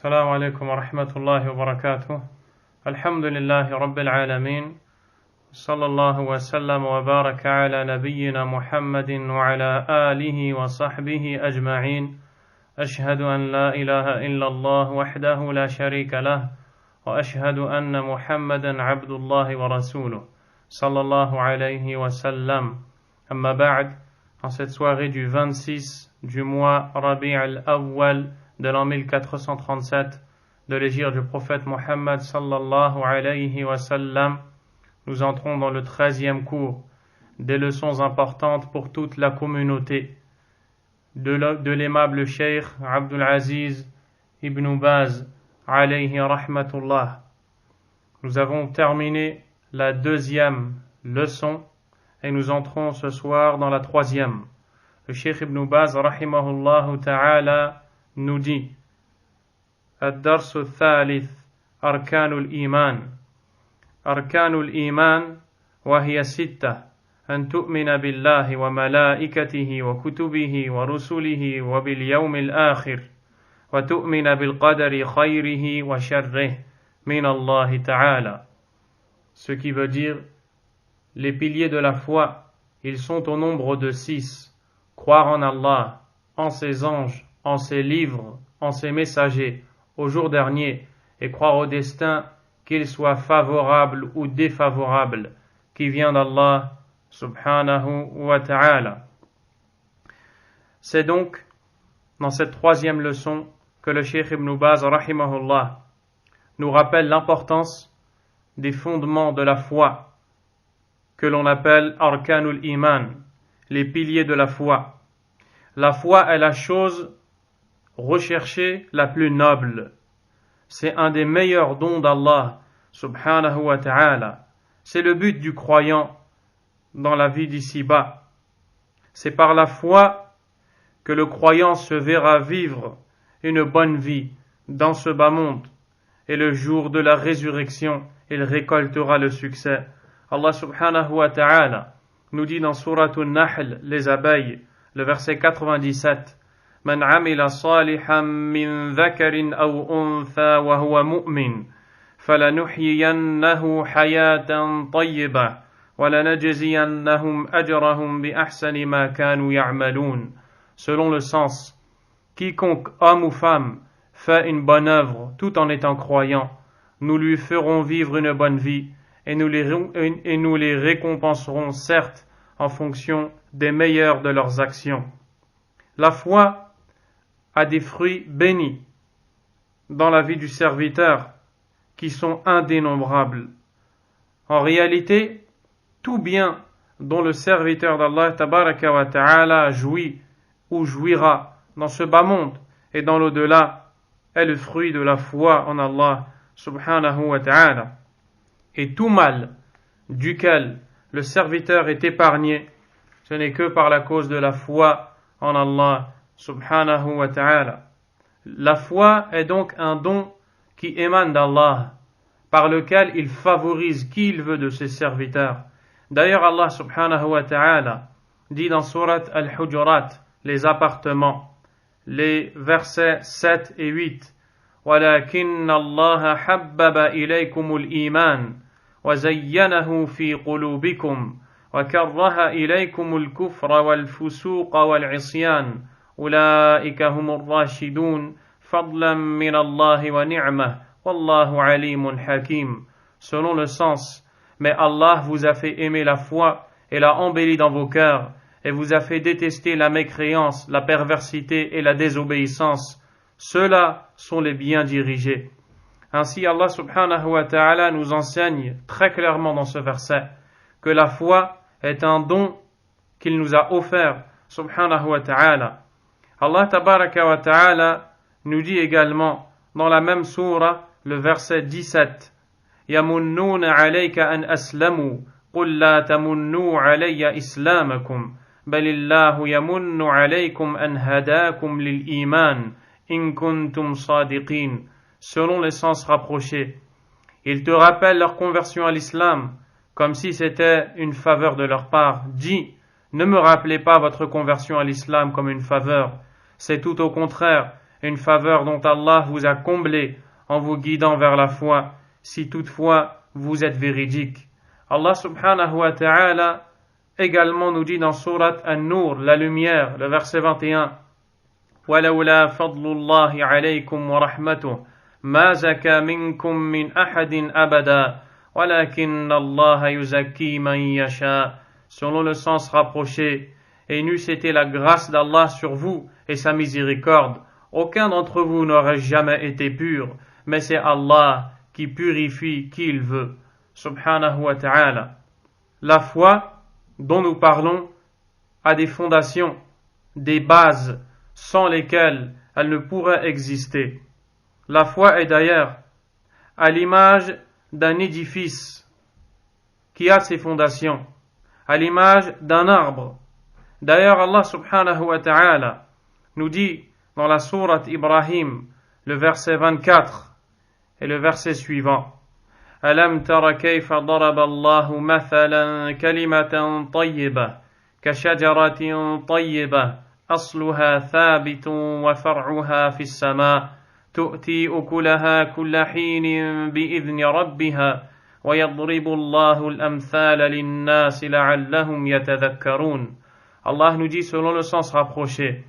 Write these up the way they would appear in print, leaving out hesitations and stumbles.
السلام عليكم ورحمة الله وبركاته. الحمد لله رب العالمين، صلى الله وسلم وبارك على نبينا محمد وعلى آله وصحبه أجمعين. أشهد أن لا إله إلا الله وحده لا شريك له، وأشهد أن محمدا عبد الله ورسوله صلى الله عليه وسلم. أما بعد, en cette soirée du 26 du mois Rabi' al-Awwal de l'an 1437 de l'hégire du prophète Mohammed sallallahu alayhi wa sallam, nous entrons dans le 13e cours des leçons importantes pour toute la communauté de l'aimable cheikh Abdul Aziz ibn Baz alayhi rahmatullah. Nous avons terminé la 2e leçon et nous entrons ce soir dans la 3e. Le cheikh ibn Baz rahimahullah ta'ala nous dit: الدرس الثالث أركان الإيمان. أركان الإيمان وهي 6: أن تؤمن بالله وملائكته وكتبه ورسله وباليوم الآخر، وتؤمن بالقدر خيره وشره من الله تعالى. Ce qui veut dire, les piliers de la foi, ils sont au nombre de 6: croire en Allah, en ses anges, en ses livres, en ses messagers, au jour dernier, et croire au destin, qu'il soit favorable ou défavorable, qui vient d'Allah subhanahu wa ta'ala. C'est donc dans cette 3e leçon que le cheikh Ibn Baz rahimahullah nous rappelle l'importance des fondements de la foi que l'on appelle Arkanul Iman, les piliers de la foi. La foi est la chose recherchée la plus noble. C'est un des meilleurs dons d'Allah subhanahu wa ta'ala. C'est le but du croyant dans la vie d'ici-bas. C'est par la foi que le croyant se verra vivre une bonne vie dans ce bas monde, et le jour de la résurrection, il récoltera le succès. Allah subhanahu wa ta'ala nous dit dans Surat An-Nahl, les abeilles, le verset 97: من عمل صالحا من ذكر أو أنثى وهو مؤمن فلنحيينه حياة طيبة ولنجزينهم أجرهم بأحسن ما كانوا يعملون. Selon le sens, quiconque homme ou femme fait une bonne œuvre tout en étant croyant, nous lui ferons vivre une bonne vie et nous les récompenserons certes en fonction des meilleurs de leurs actions. La foi a des fruits bénis dans la vie du serviteur qui sont indénombrables. En réalité, tout bien dont le serviteur d'Allah tabaraka wa ta'ala jouit ou jouira dans ce bas monde et dans l'au-delà est le fruit de la foi en Allah subhanahu wa ta'ala. Et tout mal duquel le serviteur est épargné, ce n'est que par la cause de la foi en Allah subhanahu wa ta'ala. La foi est donc un don qui émane d'Allah, par lequel il favorise qui il veut de ses serviteurs. D'ailleurs, Allah subhanahu wa ta'ala dit dans Surat Al-Hujurat, les appartements, les versets 7 et 8: وَلَكِنَّ اللَّهَ حَبَّبَ إِلَيْكُمُ الْإِيمَانَ وَزَيَّنَهُ فِي قُلُوبِكُمْ وَكَرَّهَ إِلَيْكُمُ الْكُفْرَ وَالْفُسُوقَ وَالْعِصْيَانَ أُولَئِكَ هُمُ الرَّاشِدُونَ فَضْلًا مِنَ اللَّهِ وَنِعْمَةً وَاللَّهُ عَلِيمٌ حَكِيمٌ. Selon le sens, mais Allah vous a fait aimer la foi et l'a embellie dans vos cœurs, et vous a fait détester la mécréance, la perversité et la désobéissance. Ceux-là sont les bien dirigés. Ainsi, Allah subhanahu wa ta'ala nous enseigne très clairement dans ce verset que la foi est un don qu'il nous a offert subhanahu wa ta'ala. Allah tabaraka wa ta'ala nous dit également dans la même sourate, le verset 17: يَمُنُّونَ عَلَيْكَ أَنْ أَسْلَمُوا قُلْ لَا تَمُنُّوا عَلَيَّ إِسْلَامَكُمْ بَلِ اللَّهُ يَمُنُّ عَلَيْكُمْ أَنْ هَدَاكُمْ لِلْإِيمَانِ إِن كُنتُمْ صَادِقِينَ. Selon les sens rapprochés, ils te rappellent leur conversion à l'islam comme si c'était une faveur de leur part. Dis: ne me rappelez pas votre conversion à l'islam comme une faveur, c'est tout au contraire, une faveur dont Allah vous a comblé en vous guidant vers la foi, si toutefois vous êtes véridique. Allah subhanahu wa ta'ala également nous dit dans Surat An-Nur, la lumière, le verset 21, وَلَوْلَا فَضْلُ اللَّهِ عَلَيْكُمْ وَرَحْمَتُهُ مَا زَكَى مِنْكُمْ مِنْ أَحَدٍ أَبَدًا وَلَكِنَّ اللَّهَ يُزَكِّي مَنْ يَشَاءُ. Selon le sens rapproché, et n'eût été la grâce d'Allah sur vous et sa miséricorde, aucun d'entre vous n'aurait jamais été pur, mais c'est Allah qui purifie qui il veut. Subhanahu wa ta'ala. La foi dont nous parlons a des fondations, des bases sans lesquelles elle ne pourrait exister. La foi est d'ailleurs à l'image d'un édifice qui a ses fondations, à l'image d'un arbre. D'ailleurs, Allah subhanahu wa ta'ala nous dit dans la sourate Ibrahim, le verset 24 et le verset suivant, أَلَمْ تَرَ كَيْفَ ضَرَبَ اللَّهُ مَثَلًا كَلِمَةً طَيِّبَةً كَشَجَرَةٍ طَيِّبَةٍ أَصْلُهَا ثَابِتٌ وَفَرْعُهَا فِي السَّمَاءِ تُؤْتِي أُكُلَهَا كُلَّ حِينٍ بِإِذْنِ رَبِّهَا وَيَضْرِبُ اللَّهُ الْأَمْثَالَ لِلنَّاسِ لَعَلَّهُمْ يَتَذَكَّرُونَ. Allah nous dit selon le sens rapproché,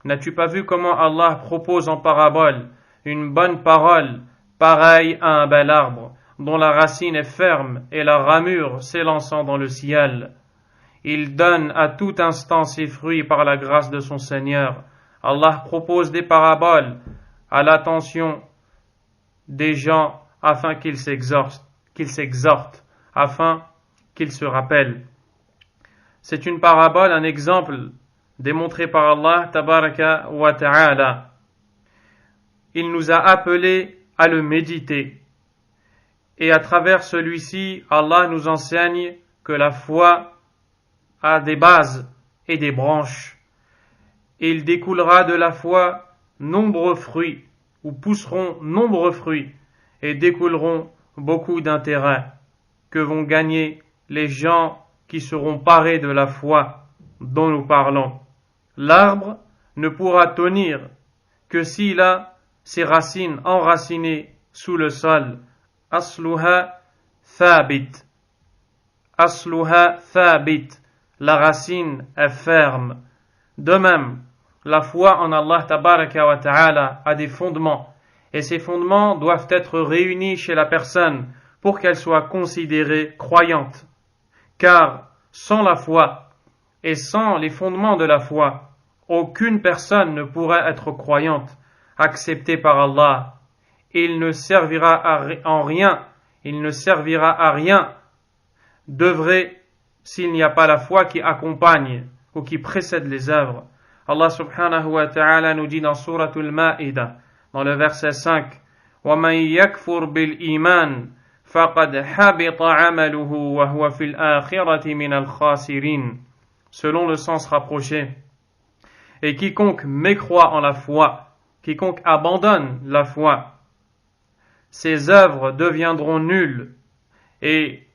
n'as-tu pas vu comment Allah propose en parabole une bonne parole pareille à un bel arbre dont la racine est ferme et la ramure s'élançant dans le ciel. Il donne à tout instant ses fruits par la grâce de son Seigneur. Allah propose des paraboles à l'attention des gens afin qu'ils s'exhortent, afin qu'ils se rappellent. C'est une parabole, un exemple démontré par Allah tabaraka wa ta'ala. Il nous a appelés à le méditer. Et à travers celui-ci, Allah nous enseigne que la foi a des bases et des branches. Et il découlera de la foi nombreux fruits, ou pousseront nombreux fruits, et découleront beaucoup d'intérêts que vont gagner les gens qui seront parés de la foi dont nous parlons. L'arbre ne pourra tenir que s'il a ses racines enracinées sous le sol. Asluha thabit. Asluha thabit. La racine est ferme. De même, la foi en Allah tabaraka wa ta'ala a des fondements, et ces fondements doivent être réunis chez la personne pour qu'elle soit considérée croyante. Car sans la foi et sans les fondements de la foi, aucune personne ne pourrait être croyante, acceptée par Allah. Il ne servira à rien d'œuvrer s'il n'y a pas la foi qui accompagne ou qui précède les œuvres. Allah subhanahu wa ta'ala nous dit dans Suratul Ma'idah, dans le verset 5, وَمَنْ يَكْفُرْ بِالْإِيمَانِ فَقَدْ حَبِطَ عَمَلُهُ وَهُوَ فِي الْآخِرَةِ مِنَ الْخَاسِرِينَ. Selon le sens rapproché. Et quiconque mécroit en la foi, quiconque abandonne la foi, ses œuvres deviendront nulles, et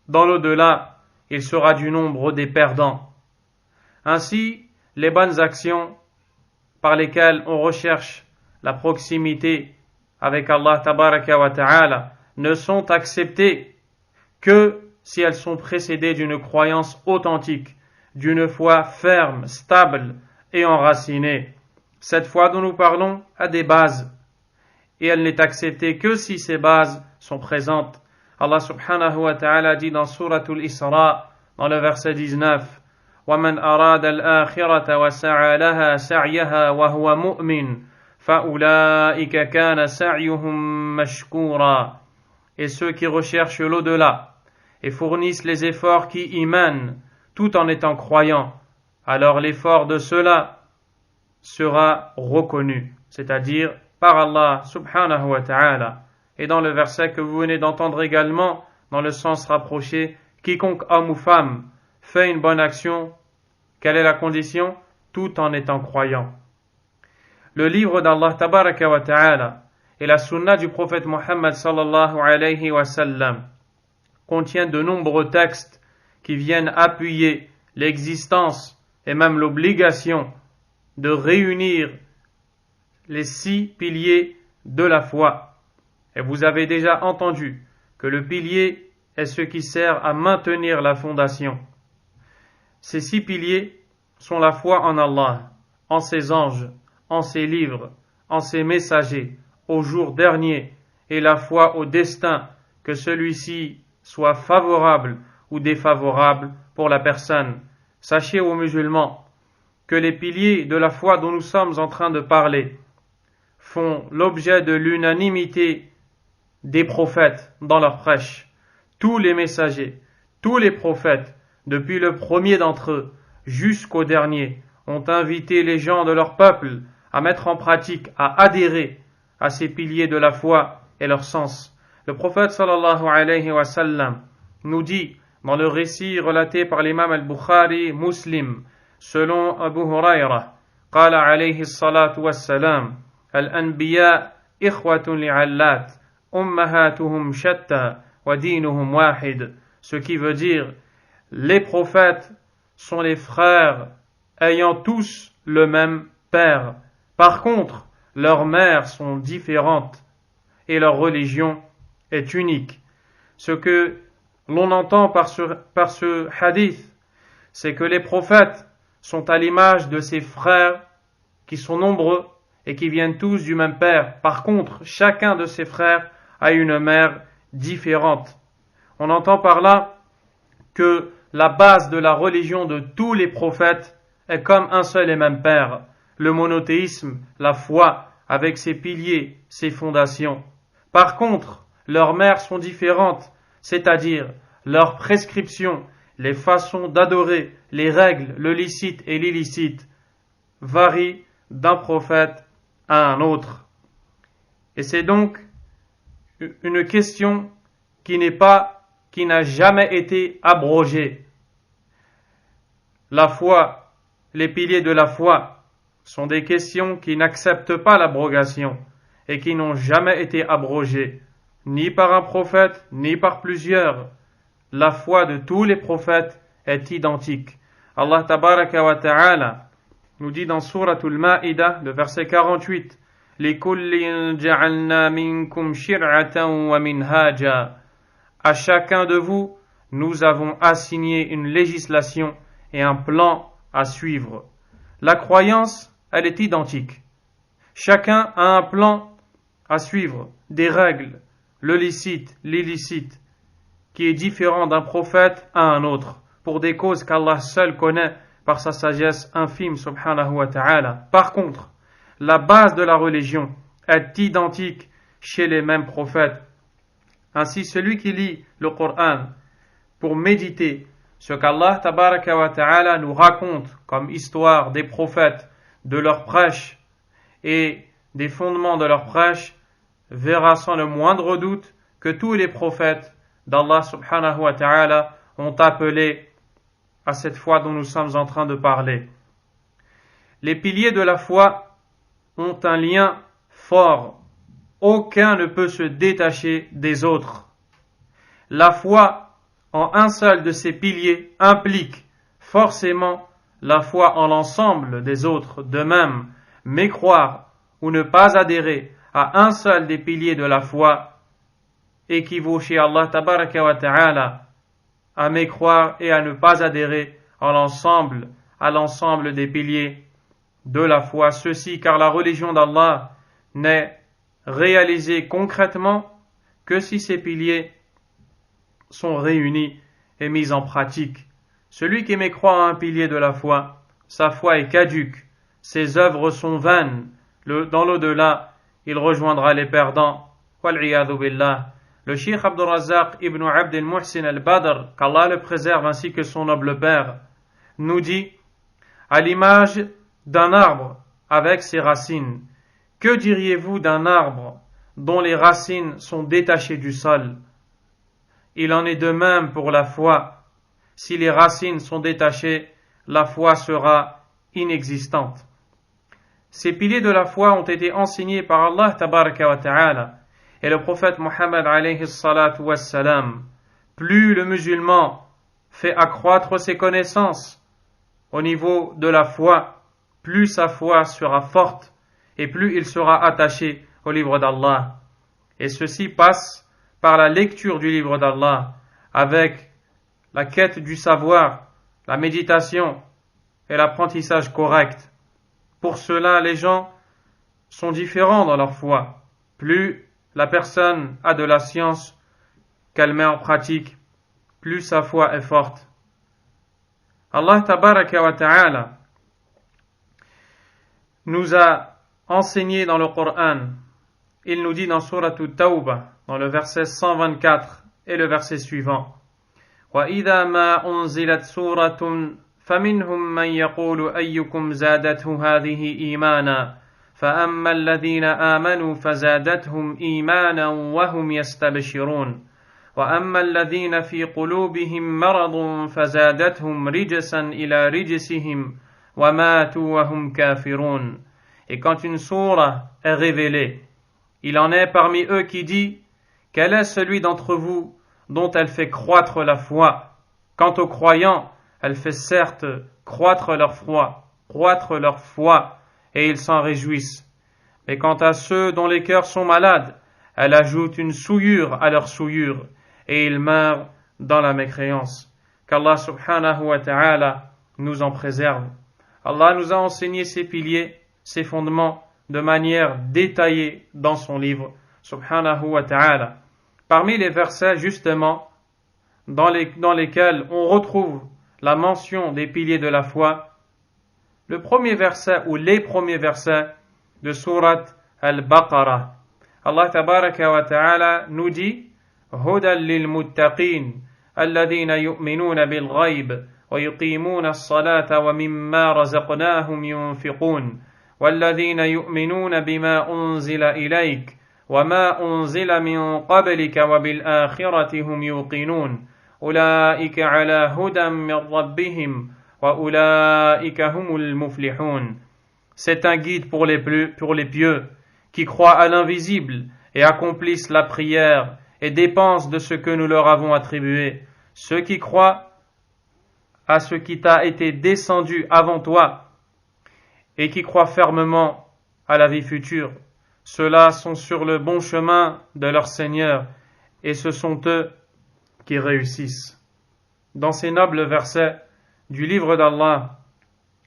dans l'au-delà, il sera du nombre des perdants. Ainsi, les bonnes actions par lesquelles on recherche la proximité avec Allah tabaraka wa ta'ala ne sont acceptées que si elles sont précédées d'une croyance authentique, d'une foi ferme, stable et enracinée. Cette foi dont nous parlons a des bases, et elle n'est acceptée que si ces bases sont présentes. Allah subhanahu wa ta'ala dit dans Suratul Isra, dans le verset 19, وَمَنْ أَرَادَ الْآخِرَةَ وَسَعَى لَهَا سَعْيَهَا وَهُوَ مُؤْمِنٌ فَأُولَٰئِكَ كَانَ سَعْيُهُمْ مَشْكُورًا. Et ceux qui recherchent l'au-delà et fournissent les efforts qui y mènent, tout en étant croyants, alors l'effort de ceux-là sera reconnu, c'est-à-dire par Allah subhanahu wa ta'ala. Et dans le verset que vous venez d'entendre également, dans le sens rapproché, quiconque homme ou femme fait une bonne action, quelle est la condition? Tout en étant croyant. Le livre d'Allah tabaraka wa ta'ala et la sunna du prophète Muhammad sallallahu alayhi wa sallam contient de nombreux textes qui viennent appuyer l'existence et même l'obligation de réunir les 6 piliers de la foi. Et vous avez déjà entendu que le pilier est ce qui sert à maintenir la fondation. Ces 6 piliers sont la foi en Allah, en ses anges, en ses livres, en ses messagers, au jour dernier, et la foi au destin, que celui-ci soit favorable ou défavorable pour la personne. Sachez aux musulmans que les piliers de la foi dont nous sommes en train de parler font l'objet de l'unanimité des prophètes dans leur prêche. Tous les messagers, tous les prophètes, depuis le premier d'entre eux jusqu'au dernier, ont invité les gens de leur peuple à mettre en pratique, à adhérer à ces piliers de la foi et leur sens. Le prophète sallallahu alayhi wa sallam nous dit dans le récit relaté par l'imam al-Bukhari Muslim, selon Abu Huraira, قال عليه الصلاة والسلام الأنبياء إخوة لعلات أمهاتهم شتى ودينهم واحد, ce qui veut dire les prophètes sont les frères ayant tous le même père. Par contre, leurs mères sont différentes et leur religion est unique. Ce que l'on entend par ce hadith, c'est que les prophètes sont à l'image de ces frères qui sont nombreux et qui viennent tous du même père. Par contre, chacun de ces frères a une mère différente. On entend par là que la base de la religion de tous les prophètes est comme un seul et même père, le monothéisme, la foi, avec ses piliers, ses fondations. Par contre, leurs mères sont différentes, c'est-à-dire leurs prescriptions, les façons d'adorer, les règles, le licite et l'illicite, varient d'un prophète à un autre. Et c'est donc une question qui n'a jamais été abrogée. La foi, les piliers de la foi, sont des questions qui n'acceptent pas l'abrogation et qui n'ont jamais été abrogées, ni par un prophète, ni par plusieurs. La foi de tous les prophètes est identique. Allah tabaraka wa ta'ala nous dit dans Suratul Ma'idah, le verset 48, لِكُلٍّ جَعَلْنَا مِنْكُمْ شِرْعَةً وَمِنْهَاجًا. À chacun de vous, nous avons assigné une législation et un plan à suivre. La croyance, elle est identique. Chacun a un plan à suivre, des règles, le licite, l'illicite, qui est différent d'un prophète à un autre, pour des causes qu'Allah seul connaît par sa sagesse infime, subhanahu wa ta'ala. Par contre, la base de la religion est identique chez les mêmes prophètes. Ainsi, celui qui lit le Coran pour méditer ce qu'Allah tabaraka wa ta'ala nous raconte comme histoire des prophètes, de leurs prêches et des fondements de leurs prêches, verra sans le moindre doute que tous les prophètes d'Allah subhanahu wa ta'ala ont appelé à cette foi dont nous sommes en train de parler. Les piliers de la foi ont un lien fort. Aucun ne peut se détacher des autres. La foi en un seul de ces piliers implique forcément la foi en l'ensemble des autres. De même, mécroire ou ne pas adhérer à un seul des piliers de la foi équivaut chez Allah tabaraka wa ta'ala à mécroire et à ne pas adhérer à l'ensemble des piliers de la foi. Ceci car la religion d'Allah n'est réalisée concrètement que si ces piliers sont réunis et mis en pratique. Celui qui mécroit à un pilier de la foi, sa foi est caduque, ses œuvres sont vaines. Dans l'au-delà, il rejoindra les perdants. Wal'iyadhu billah. Le Cheikh Abdul Razzaq ibn Abd al-Muhsin al-Badr, qu'Allah le préserve ainsi que son noble père, nous dit, à l'image d'un arbre avec ses racines, que diriez-vous d'un arbre dont les racines sont détachées du sol? Il en est de même pour la foi. Si les racines sont détachées, la foi sera inexistante. Ces piliers de la foi ont été enseignés par Allah tabaraka wa ta'ala et le prophète Muhammad alayhi salatu wassalam. Plus le musulman fait accroître ses connaissances au niveau de la foi, plus sa foi sera forte et plus il sera attaché au livre d'Allah. Et ceci passe par la lecture du livre d'Allah, avec la quête du savoir, la méditation et l'apprentissage correct. Pour cela, les gens sont différents dans leur foi. Plus la personne a de la science qu'elle met en pratique, plus sa foi est forte. Allah tabaraka wa ta'ala nous a enseigné dans le Coran. Il nous dit dans Surah At-Tawbah, dans le verset 124 et le verset suivant: وَإِذَا مَا أُنزِلَتْ سُورَةٌ فَمِنْهُمْ مَنْ يَقُولُ أَيُّكُمْ زَادَتْهُ هَذِهِ إِيمَانًا فَأَمَّا الَّذِينَ آمَنُوا فَزَادَتْهُمْ إِيمَانًا وَهُمْ يَسْتَبْشِرُونَ وَأَمَّا الَّذِينَ فِي قُلُوبِهِمْ مَرَضٌ فَزَادَتْهُمْ رِجْسًا إِلَى رِجْسِهِمْ وَمَاتُوا وَهُمْ كَافِرُونَ. Et quand une sourate est révélée, il en est parmi eux qui dit: quel est celui d'entre vous dont elle fait croître la foi? Quant aux croyants, elle fait certes croître leur foi, et ils s'en réjouissent. Mais quant à ceux dont les cœurs sont malades, elle ajoute une souillure à leur souillure, et ils meurent dans la mécréance. Qu'Allah subhanahu wa ta'ala nous en préserve. Allah nous a enseigné ses piliers, ses fondements, de manière détaillée dans son livre, subhanahu wa ta'ala. Parmi les versets, justement, dans lesquels on retrouve la mention des piliers de la foi, le premier verset ou les premiers versets de Sourate Al-Baqarah. Allah tabaraka wa ta'ala nous dit: Hudan lil muttaqin alladhina yu'minuna bil ghayb wa yuqimuna as-salata wa mimma razaqnahum yunfiqun والذين يؤمنون بما أنزل إليك وما أنزل من قبلك وبالآخرة هم يوقنون أولئك على هدى من ربهم وأولئك هم المفلحون. C'est un guide pour les pieux qui croient à l'invisible et accomplissent la prière et dépensent de ce que nous leur avons attribué. Ceux qui croient à ce qui t'a été descendu avant toi et qui croient fermement à la vie future, ceux-là sont sur le bon chemin de leur Seigneur, et ce sont eux qui réussissent. Dans ces nobles versets du livre d'Allah,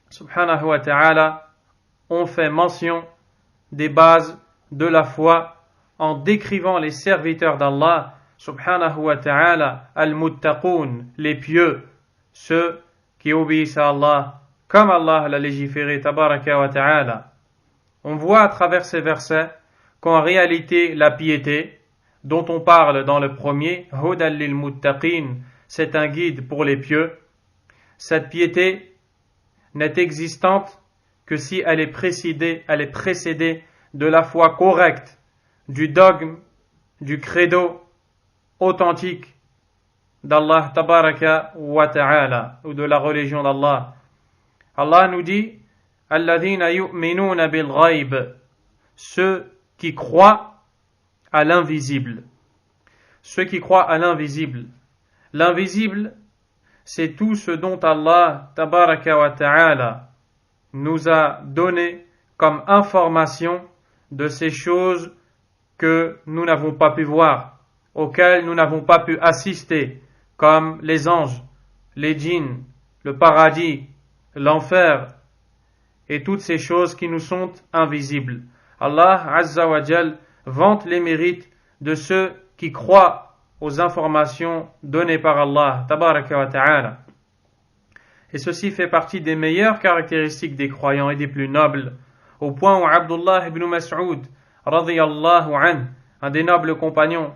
subhanahu wa ta'ala, on fait mention des bases de la foi en décrivant les serviteurs d'Allah, subhanahu wa ta'ala, al-muttaqoun, les pieux, ceux qui obéissent à Allah, comme Allah l'a légiféré, tabaraka wa ta'ala. On voit à travers ces versets qu'en réalité la piété, dont on parle dans le premier, Hudan lil muttaqin, c'est un guide pour les pieux. Cette piété n'est existante que si elle est précédée de la foi correcte, du dogme, du credo authentique d'Allah tabaraka wa ta'ala, ou de la religion d'Allah. Allah nous dit: Alladhina yu'minuna bil ghayb, ceux qui croient à l'invisible. Ceux qui croient à l'invisible. L'invisible, c'est tout ce dont Allah tabaraka wa ta'ala nous a donné comme information de ces choses que nous n'avons pas pu voir, auxquelles nous n'avons pas pu assister, comme les anges, les djinns, le paradis, l'enfer et toutes ces choses qui nous sont invisibles. Allah Azza wa Jal vante les mérites de ceux qui croient aux informations données par Allah tabaraka wa ta'ala. Et ceci fait partie des meilleures caractéristiques des croyants et des plus nobles, au point où Abdullah ibn Mas'ud radiyallahu anhu, un des nobles compagnons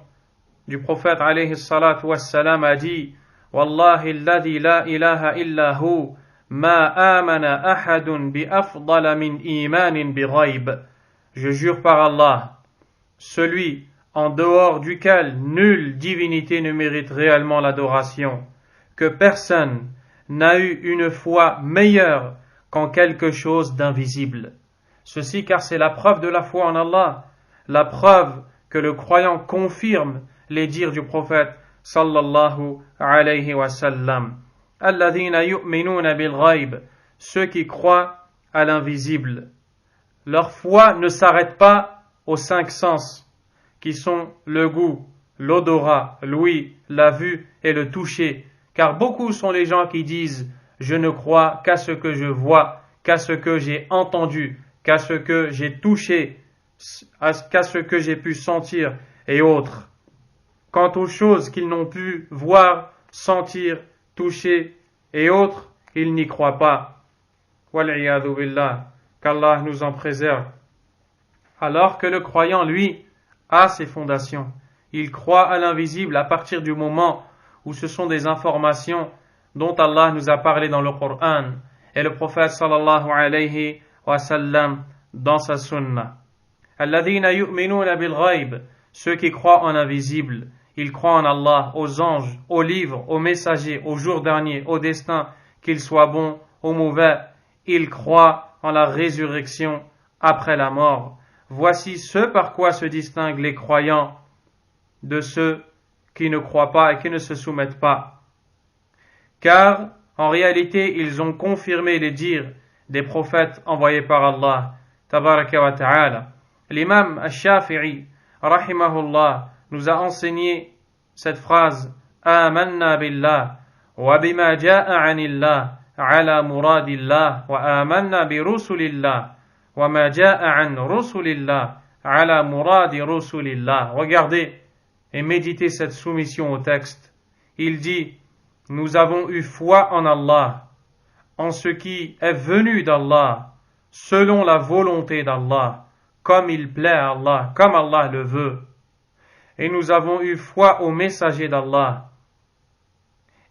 du prophète alayhi salatu wassalam, a dit: Wallahi alladhi la ilaha illa hu ma amana ahadun bi afdala min imanin bi ghayb. Je jure par Allah, celui en dehors duquel nulle divinité ne mérite réellement l'adoration, que personne n'a eu une foi meilleure qu'en quelque chose d'invisible. Ceci car c'est la preuve de la foi en Allah, la preuve que le croyant confirme les dires du prophète sallallahu alayhi wa sallam. Alladhina yu'minuna bil ghayb, ceux qui croient à l'invisible. leur foi ne s'arrête pas aux 5 sens, qui sont le goût, l'odorat, l'ouïe, la vue et le toucher. Car beaucoup sont les gens qui disent « Je ne crois qu'à ce que je vois, qu'à ce que j'ai entendu, qu'à ce que j'ai touché, qu'à ce que j'ai pu sentir et autres. » Quant aux choses qu'ils n'ont pu voir, sentir, toucher et autres, ils n'y croient pas. Wal'iyadhu billah, qu'Allah nous en préserve. Alors que le croyant, lui, a ses fondations. Il croit à l'invisible à partir du moment où ce sont des informations dont Allah nous a parlé dans le Coran et le prophète sallallahu alayhi wa sallam dans sa sunna. Alladhina yu'minuna bil ghayb, ceux qui croient en invisible, ils croient en Allah, aux anges, aux livres, aux messagers, au jour dernier, au destin, qu'ils soient bons ou mauvais. Ils croient en la résurrection après la mort. Voici ce par quoi se distinguent les croyants de ceux qui ne croient pas et qui ne se soumettent pas. Car, en réalité, ils ont confirmé les dires des prophètes envoyés par Allah, tabaraka wa ta'ala. L'imam al-Shafi'i, rahimahullah, nous a enseigné cette phrase Amanna billah wa bima ja'a anillah ala muradillah wa amanna bi rusulillah wa ma ja'a an rusulillah ala muradi rusulillah. Regardez et méditez cette soumission au texte. Il dit nous avons eu foi en Allah, en ce qui est venu d'Allah, selon la volonté d'Allah, comme il plaît à Allah, comme Allah le veut. Et nous avons eu foi aux messagers d'Allah,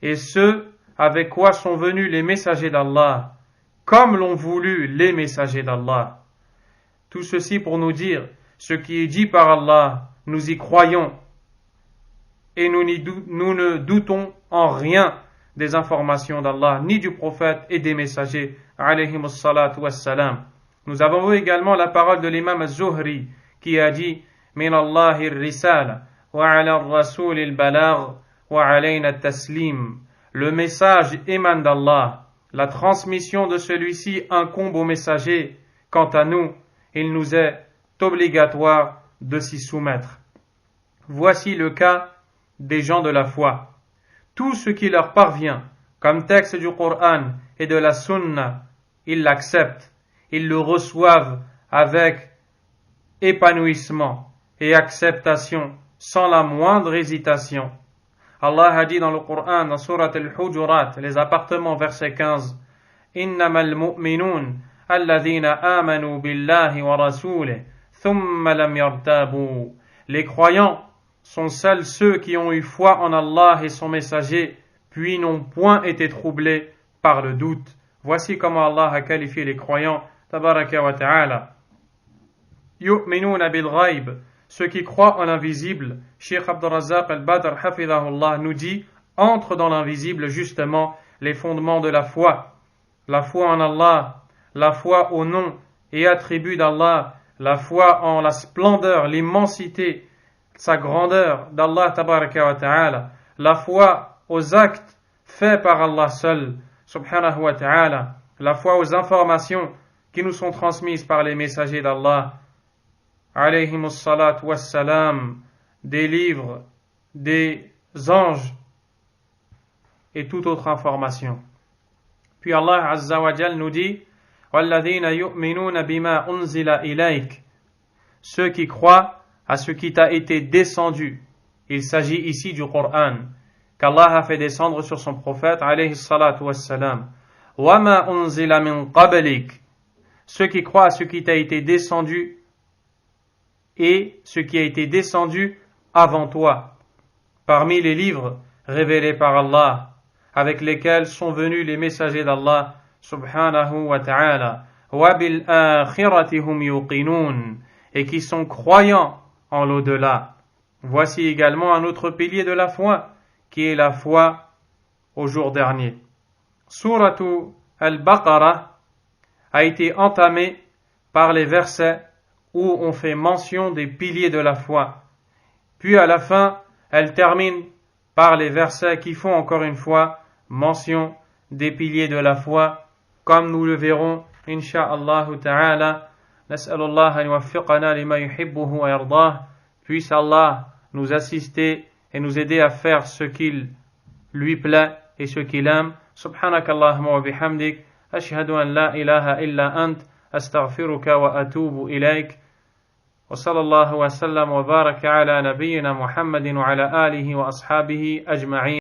et ceux avec quoi sont venus les messagers d'Allah, comme l'ont voulu les messagers d'Allah. Tout ceci pour nous dire, ce qui est dit par Allah, nous y croyons, et nous ne doutons en rien des informations d'Allah, ni du prophète et des messagers, alayhimus salatu wassalam. Nous avons vu également la parole de l'imam az-Zuhri, qui a dit min Allahi ar-risala wa ala ar-rasul al-balagh wa alayna at-taslim. Le message émane d'Allah, la transmission de celui-ci incombe au messager. Quant à nous, il nous est obligatoire de s'y soumettre. Voici le cas des gens de la foi. Tout ce qui leur parvient comme texte du Coran et de la Sunna, ils l'acceptent, ils le reçoivent avec épanouissement et acceptation, sans la moindre hésitation. Allah a dit dans le Coran, dans Surat al-Hujurat, les appartements, verset 15, Innamal mu'minun alladhina amanu billahi wa rasulih, thumma lam yartabu. Les croyants sont seuls ceux qui ont eu foi en Allah et son messager, puis n'ont point été troublés par le doute. Voici comment Allah a qualifié les croyants, tabaraka wa ta'ala. Yu'minuna bil ghayb, ceux qui croient en l'invisible. Cheikh Abdurrazzaq al-Badr hafidahullah nous dit, entre dans l'invisible justement les fondements de la foi en Allah, la foi au nom et attributs d'Allah, la foi en la splendeur, l'immensité, sa grandeur d'Allah tabaraka wa ta'ala, la foi aux actes faits par Allah seul, subhanahu wa ta'ala, la foi aux informations qui nous sont transmises par les messagers d'Allah, alayhimus salatu wassalam, des livres, des anges et toute autre information. Puis Allah azza wa jal nous dit وَالَّذِينَ يُؤْمِنُونَ بِمَا أُنزِلَ إِلَيْكَ, ceux qui croient à ce qui t'a été descendu. Il s'agit ici du Coran qu'Allah a fait descendre sur son prophète alayhi salatu wassalam. وَمَا أُنزِلَ مِن قَبْلِكَ, ceux qui croient à ce qui t'a été descendu et ce qui a été descendu avant toi, parmi les livres révélés par Allah, avec lesquels sont venus les messagers d'Allah subhanahu wa ta'ala, وَبِالْآخِرَةِ هُمْ يُقِنُونَ, et qui sont croyants en l'au-delà. Voici également un autre pilier de la foi, qui est la foi au jour dernier. Suratu al-Baqarah a été entamée par les versets où on fait mention des piliers de la foi. Puis à la fin, elle termine par les versets qui font encore une fois mention des piliers de la foi, comme nous le verrons, insha'Allah ta'ala, نسأل الله أن يوفقنا لما يحبه ويرضاه. Puisse Allah nous assister et nous aider à faire ce qu'il lui plaît et ce qu'il aime. سبحانك اللهم وبحمدك أشهد أن لا إله إلا أنت أستغفرك وأتوب إليك. وصلى الله وسلم وبارك على نبينا محمد وعلى آله وأصحابه أجمعين.